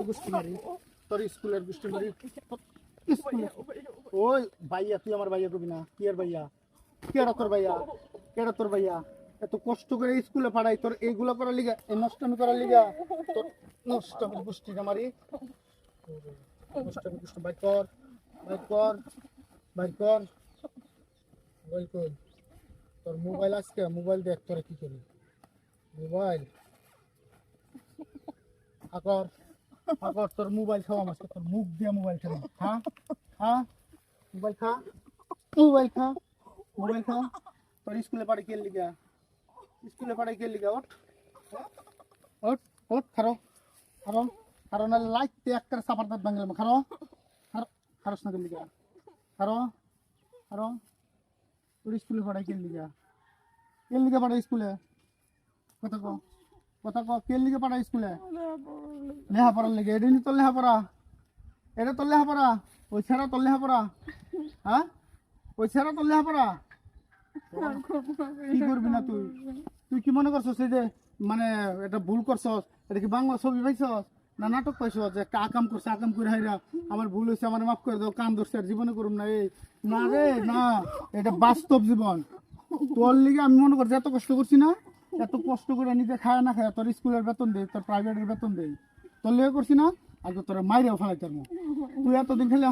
গোষ্ঠী মারি, তোর স্কুলের গোষ্ঠী মারি। ওই ভাইয়া, তুই আমার ভাইয়া কবি না, কি আর ভাইয়া, কেডা তোর ভাইয়া, কেডা তোর ভাইয়া? এত কষ্ট করে স্কুলে পাঠাই, তোর এইগুলো করার লিগা, এই নষ্টমি করার লিগা, তোর নষ্টমির গোষ্ঠী মারি। নষ্টমির গোষ্ঠী বাইর কর, বাইর কর, বাইর কর, মোবাইল কর। তোর মোবাইল আজকে, মোবাইল দেখ তোরা কি করি। মোবাইল আকর, আকর, তোর মোবাইল খাওয়া মাসকে, তোর মুখ দিয়ে মোবাইল খাওয়া, খা, খা, মোবাইল খা, মোবাইল খা, মোবাইল খা। তোর স্কুলে পাঠাই কে লিগা, স্কুলে পাঠাই কে লিগা? ওঠ, ওঠ, ওঠ, খারো, খারো, খারো, না লাইতে একটা সাপার দাঁত ভাঙলাম। খারো, খারো, খারোস না কে লিগা, খারো, খারো। তোর স্কুলে পাঠাই কে লিগা, কে লিগা পাঠাই স্কুলে? কথা কো, কথা কো, কে লিগে পাঠাই স্কুলে? লেখাপড়ার লিগে। এটা নি তোর লেখাপড়া, এটা তোর লেখাপড়া, ওই ছাড়া তোর লেখাপড়া, হ্যাঁ, ওই ছাড়া তোর লেখাপড়া। কি করবি না তুই? তুই কি মনে করছস এই যে মানে এটা ভুল করছস? এটা কি বাংলা ছবি পাইছস না নাটক পাইছস? যে একটা আকাম করছে, আকাম করে হাইরা আমার ভুল হয়েছে, আমার মাফ করে দাও, কান ধরছে, আর জীবনে করুম না। এই না রে না, এটা বাস্তব জীবন। তোর লিগে আমি মনে করছি এত কষ্ট করছি না, এত কষ্ট করে নিজে খায় না খায়, তোর স্কুলের বেতন দেই, তোর প্রাইভেটের বেতন দেই, তোর লিগে করছি না? আগে তোরা মাইরেও ফেলাইতাম না। তুই এতদিন খেলে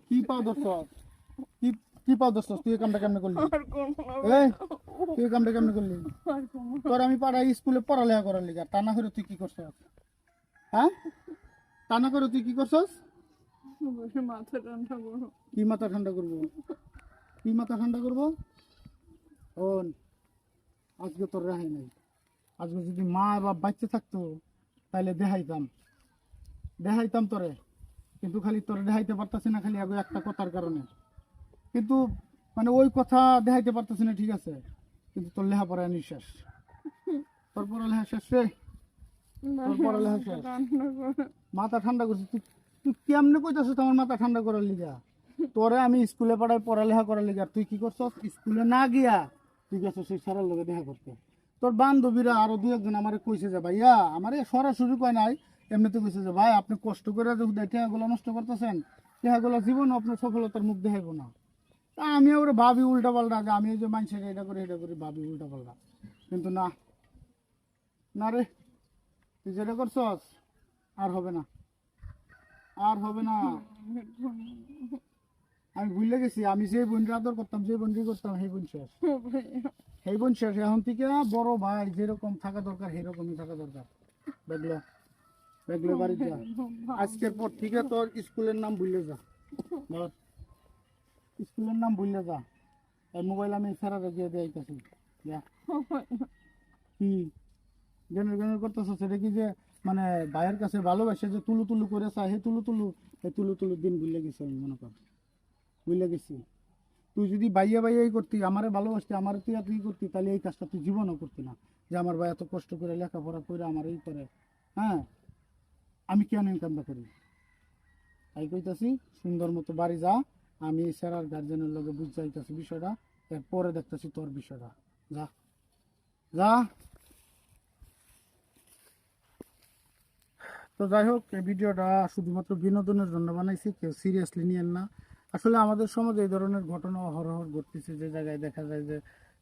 কি পাও ধরছস, কি কি পাও ধরছস? তুই এই কামটা কেমনে করলি? এই তুই এই কামটা কেমনে করলি? তোর আমি পাড়ায় স্কুলে পড়ালেখা করার লিগা, তা না করে তুই কি করছস? হ্যাঁ, তা না করে তুই কি করছস? মাথা ঠান্ডা করো। কি মাথা ঠান্ডা করবো, কি মাথা ঠান্ডা করবো? শোন, আজকে তোর রেহাই নাই। আজকে যদি মা বা বাচ্চা থাকতো তাহলে দেখাইতাম, দেখাইতাম তোরে, কিন্তু খালি তোরে দেখাইতে পারতাছি না, খালি আগে একটা কথার কারণে। কিন্তু মানে ওই কথা দেখাইতে পারতাছি না, ঠিক আছে, কিন্তু তোর লেখাপড়া নিঃশ্বাস, তোর পড়ালেখা শেষ রে, তোর পড়ালেখা শেষ। মাথা ঠান্ডা করছিস তুই? তুই কেমনে কইতাছিস আমার মাথা ঠান্ডা করার লিগা? তোরে আমি স্কুলে পাঠাই পড়ালেখা করার লিগা, তুই কি করছস? স্কুলে না গিয়া তুই গেছস সেই স্যারের লগে দেখা করতে। তোর বান্ধবীরা আরো দু একজন আমারে কইছে যে ভাইয়া, আমারে সরাসরি কয় নাই, এমনিতে কইছে যে ভাই আপনি কষ্ট করে যদি টেহাগুলো নষ্ট করতেছেন, টেহাগুলো জীবনও আপনার সফলতার মুখ দেখাইব না। তা আমি ওরা ভাবি উল্টা পাল্টা, যে আমি এই যে মানুষের এটা করি এটা করি, ভাবি উল্টা পাল্টা, কিন্তু না, না রে, তুই যেটা করছস আর হবে না, আর হবে না। আমি ভুলে গেছি, আমি যে বোনকে আদর করতাম, যে বোনকে করতাম, সেই বোন শেষ, সেই বোন শেষ। এখন থেকে বড় ভাই যেরকম থাকা দরকার সেরকমই থাকা দরকার। দেখলো, দেখলো বাড়ি যা, আজকের পর থেকে তোর স্কুলের নাম ভুলে যা, ধর, স্কুলের নাম ভুলে যা। এই মোবাইল আমি ফেরা রেখে দিয়েছি। কি গেনের গেনের করতেছ? সেটা কি যে মানে ভাইয়ের কাছে ভালোবাসে যে তুলু তুলু করে চা, হে তুলু তুলু, এই তুলু তুলুর দিন ভুলে গেছি আমি, মনে কর ভুলে গেছি। তুই যদি বাইয়া বাইয়াই করতি, আমারে ভালোবাসতি, আমারে তুই তুই করতি, তাহলে এই কাজটা তুই জীবনও করতি না, যে আমার ভাই এত কষ্ট করে লেখাপড়া করে আমার এই করে, হ্যাঁ, আমি কেন এই কামটা করি? তাই কইতাছি সুন্দর মতো বাড়ি যা, আমি স্যার গার্জেনের লগে বুঝাইতেছি বিষয়টা, এরপরে দেখতেছি তোর বিষয়টা, যা, যা। তো যাই হোক, এই ভিডিওটা শুধুমাত্র বিনোদনের জন্য বানাইছি, কেউ সিরিয়াসলি নিয়েন না। আসলে আমাদের সমাজে এই ধরনের ঘটনা হরহর ঘটতেছে, যে জায়গায় দেখা যায় যে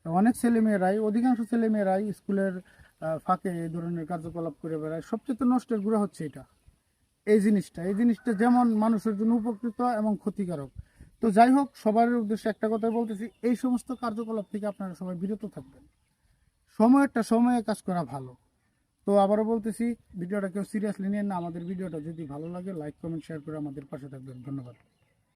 অনেক ছেলেমেয়েরাই, অধিকাংশ ছেলেমেয়েরাই স্কুলের ফাঁকে এই ধরনের কার্যকলাপ করে বেড়ায়। সবচেয়ে নষ্টের গুঁড়া হচ্ছে এটা, এই জিনিসটা, এই জিনিসটা যেমন মানুষের জন্য উপকৃত এবং ক্ষতিকারক। তো যাই হোক, সবার উদ্দেশ্যে একটা কথাই বলতেছি, এই সমস্ত কার্যকলাপ থেকে আপনারা সবাই বিরত থাকবেন। সময়েরটা সময়ে কাজ করা ভালো। তো আবারও বলতেছি, ভিডিওটা কেউ সিরিয়াসলি নেন না। আমাদের ভিডিওটা যদি ভালো লাগে লাইক কমেন্ট শেয়ার করে আমাদের পাশে থাকবেন। ধন্যবাদ।